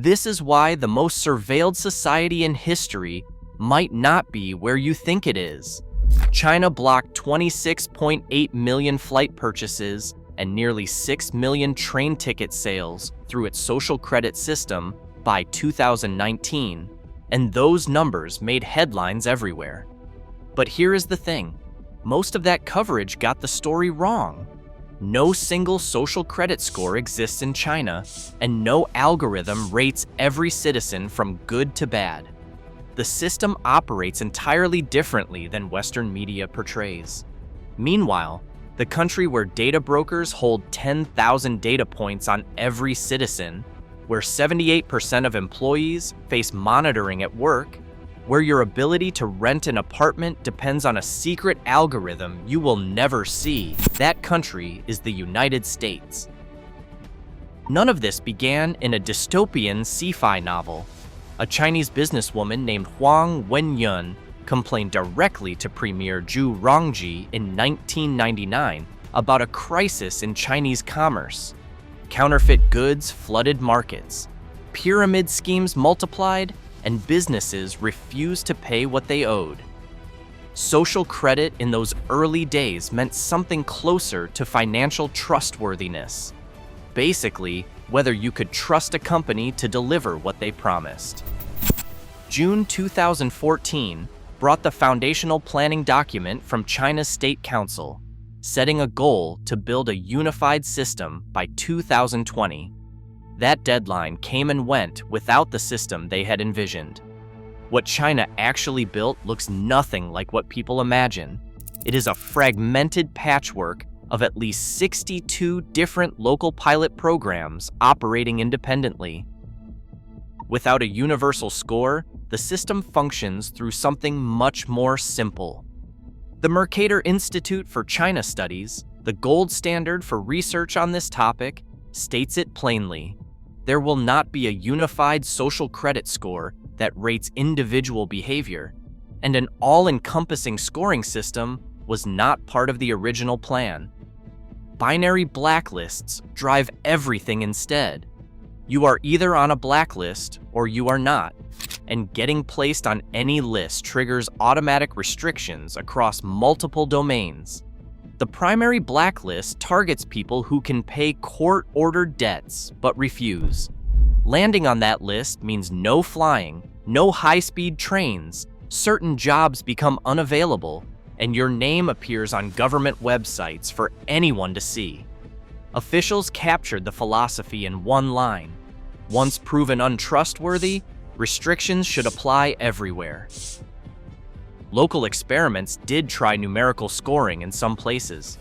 This is why the most surveilled society in history might not be where you think it is. China blocked 26.8 million flight purchases and nearly 6 million train ticket sales through its social credit system by 2019, and those numbers made headlines everywhere. But here is the thing. Most of that coverage got the story wrong. No single social credit score exists in China, and no algorithm rates every citizen from good to bad. The system operates entirely differently than Western media portrays. Meanwhile, the country where data brokers hold 10,000 data points on every citizen, where 78% of employees face monitoring at work, where your ability to rent an apartment depends on a secret algorithm you will never see, that country is the United States. None of this began in a dystopian sci-fi novel. A Chinese businesswoman named Huang Wenyun complained directly to Premier Zhu Rongji in 1999 about a crisis in Chinese commerce. Counterfeit goods flooded markets, pyramid schemes multiplied, and businesses refused to pay what they owed. Social credit in those early days meant something closer to financial trustworthiness. Basically, whether you could trust a company to deliver what they promised. June 2014 brought the foundational planning document from China's State Council, setting a goal to build a unified system by 2020. That deadline came and went without the system they had envisioned. What China actually built looks nothing like what people imagine. It is a fragmented patchwork of at least 62 different local pilot programs operating independently. Without a universal score, the system functions through something much more simple. The Mercator Institute for China Studies, the gold standard for research on this topic, states it plainly. There will not be a unified social credit score that rates individual behavior, and an all-encompassing scoring system was not part of the original plan. Binary blacklists drive everything instead. You are either on a blacklist or you are not, and getting placed on any list triggers automatic restrictions across multiple domains. The primary blacklist targets people who can pay court-ordered debts but refuse. Landing on that list means no flying, no high-speed trains, certain jobs become unavailable, and your name appears on government websites for anyone to see. Officials captured the philosophy in one line. Once proven untrustworthy, restrictions should apply everywhere. Local experiments did try numerical scoring in some places.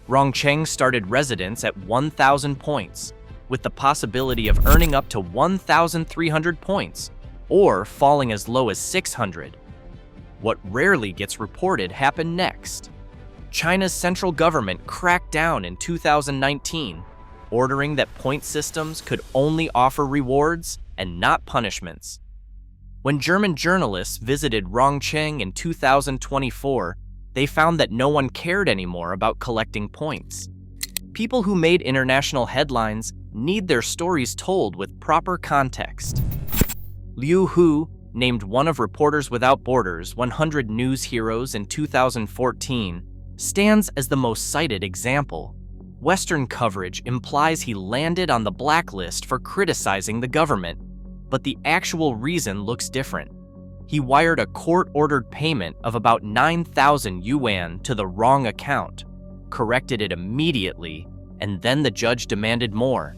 Rongcheng started residents at 1,000 points, with the possibility of earning up to 1,300 points, or falling as low as 600. What rarely gets reported happened next. China's central government cracked down in 2019, ordering that point systems could only offer rewards and not punishments. When German journalists visited Rongcheng in 2024, they found that no one cared anymore about collecting points. People who made international headlines need their stories told with proper context. Liu Hu, named one of Reporters Without Borders' 100 news heroes in 2014, stands as the most cited example. Western coverage implies he landed on the blacklist for criticizing the government, but the actual reason looks different. He wired a court-ordered payment of about 9,000 yuan to the wrong account, corrected it immediately, and then the judge demanded more.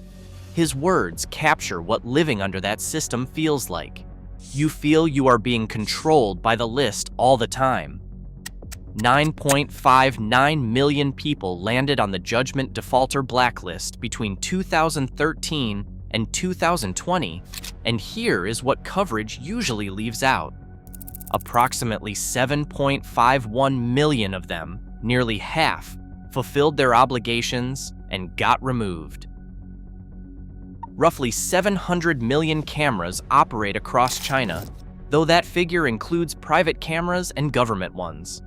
His words capture what living under that system feels like. You feel you are being controlled by the list all the time. 9.59 million people landed on the judgment defaulter blacklist between 2013 and 2020, and here is what coverage usually leaves out. Approximately 7.51 million of them, nearly half, fulfilled their obligations and got removed. Roughly 700 million cameras operate across China, though that figure includes private cameras and government ones.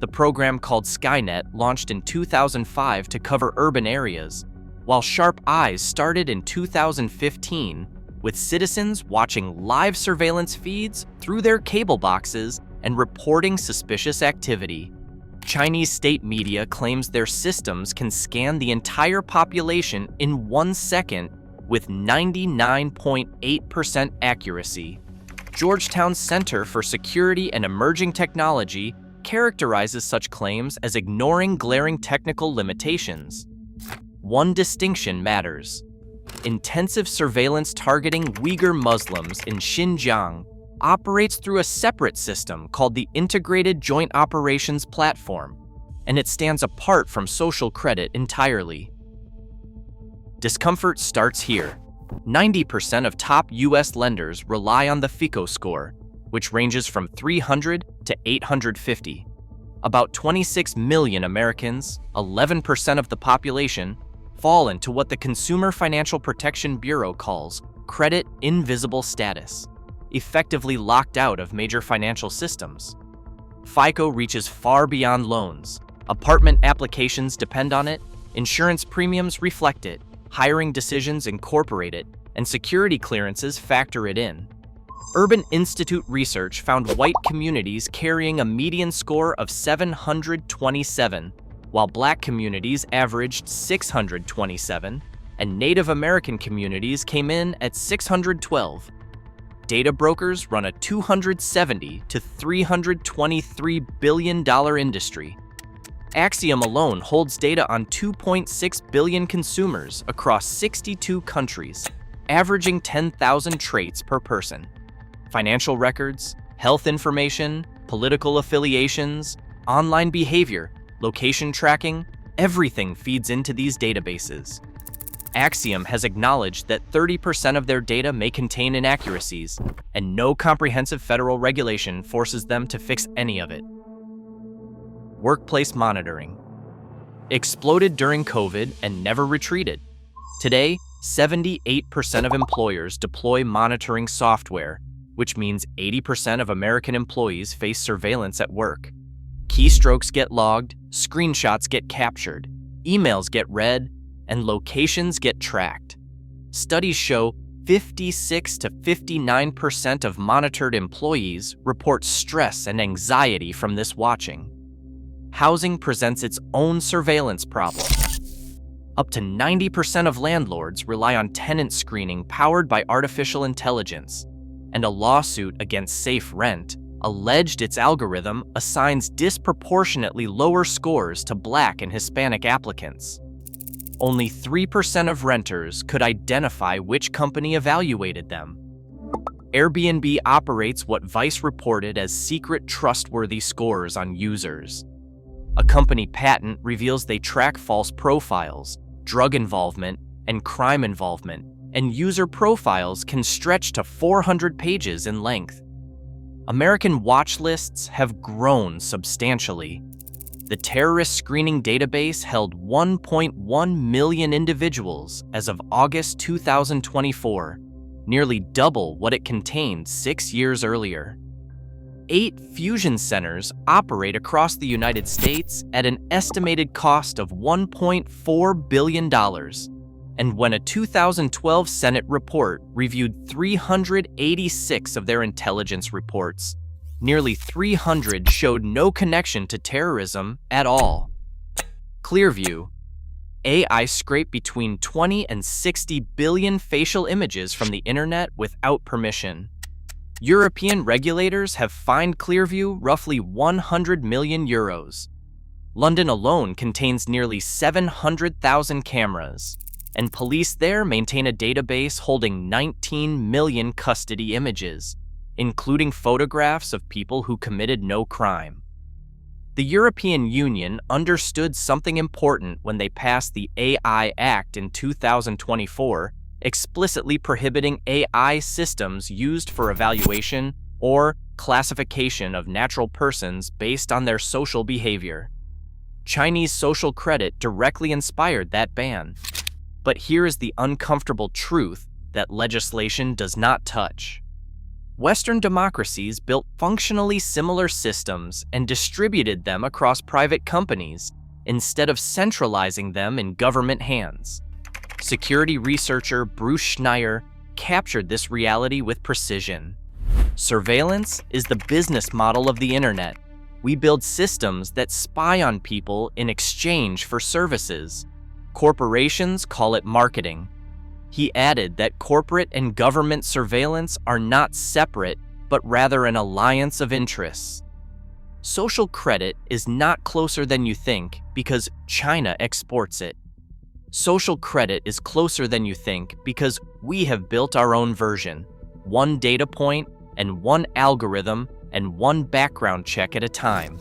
The program called Skynet launched in 2005 to cover urban areas, while Sharp Eyes started in 2015 with citizens watching live surveillance feeds through their cable boxes and reporting suspicious activity. Chinese state media claims their systems can scan the entire population in 1 second with 99.8% accuracy. Georgetown's Center for Security and Emerging Technology characterizes such claims as ignoring glaring technical limitations. One distinction matters. Intensive surveillance targeting Uyghur Muslims in Xinjiang operates through a separate system called the Integrated Joint Operations Platform, and it stands apart from social credit entirely. Discomfort starts here. 90% of top US lenders rely on the FICO score, which ranges from 300 to 850. About 26 million Americans, 11% of the population, fall into what the Consumer Financial Protection Bureau calls credit invisible status, effectively locked out of major financial systems. FICO reaches far beyond loans. Apartment applications depend on it, insurance premiums reflect it, hiring decisions incorporate it, and security clearances factor it in. Urban Institute research found white communities carrying a median score of 727, while Black communities averaged 627, and Native American communities came in at 612. Data brokers run a $270 to $323 billion industry. Acxiom alone holds data on 2.6 billion consumers across 62 countries, averaging 10,000 traits per person. Financial records, health information, political affiliations, online behavior, location tracking, everything feeds into these databases. Acxiom has acknowledged that 30% of their data may contain inaccuracies, and no comprehensive federal regulation forces them to fix any of it. Workplace monitoring. Exploded during COVID and never retreated. Today, 78% of employers deploy monitoring software, which means 80% of American employees face surveillance at work. Keystrokes get logged, screenshots get captured, emails get read, and locations get tracked. Studies show 56 to 59% of monitored employees report stress and anxiety from this watching. Housing presents its own surveillance problem. Up to 90% of landlords rely on tenant screening powered by artificial intelligence, and a lawsuit against Safe Rent alleged its algorithm assigns disproportionately lower scores to Black and Hispanic applicants. Only 3% of renters could identify which company evaluated them. Airbnb operates what Vice reported as secret trustworthy scores on users. A company patent reveals they track false profiles, drug involvement, and crime involvement, and user profiles can stretch to 400 pages in length. American watch lists have grown substantially. The terrorist screening database held 1.1 million individuals as of August 2024, nearly double what it contained 6 years earlier. 8 fusion centers operate across the United States at an estimated cost of $1.4 billion. And when a 2012 Senate report reviewed 386 of their intelligence reports, nearly 300 showed no connection to terrorism at all. Clearview. AI scraped between 20 and 60 billion facial images from the internet without permission. European regulators have fined Clearview roughly 100 million euros. London alone contains nearly 700,000 cameras, and police there maintain a database holding 19 million custody images, including photographs of people who committed no crime. The European Union understood something important when they passed the AI Act in 2024, explicitly prohibiting AI systems used for evaluation or classification of natural persons based on their social behavior. Chinese social credit directly inspired that ban. But here is the uncomfortable truth that legislation does not touch. Western democracies built functionally similar systems and distributed them across private companies instead of centralizing them in government hands. Security researcher Bruce Schneier captured this reality with precision. Surveillance is the business model of the internet. We build systems that spy on people in exchange for services. Corporations call it marketing. He added that corporate and government surveillance are not separate, but rather an alliance of interests. Social credit is not closer than you think because China exports it. Social credit is closer than you think because we have built our own version, one data point and one algorithm and one background check at a time.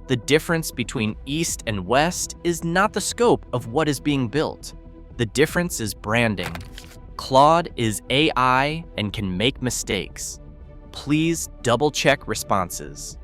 The difference between East and West is not the scope of what is being built. The difference is branding. Claude is AI and can make mistakes. Please double-check responses.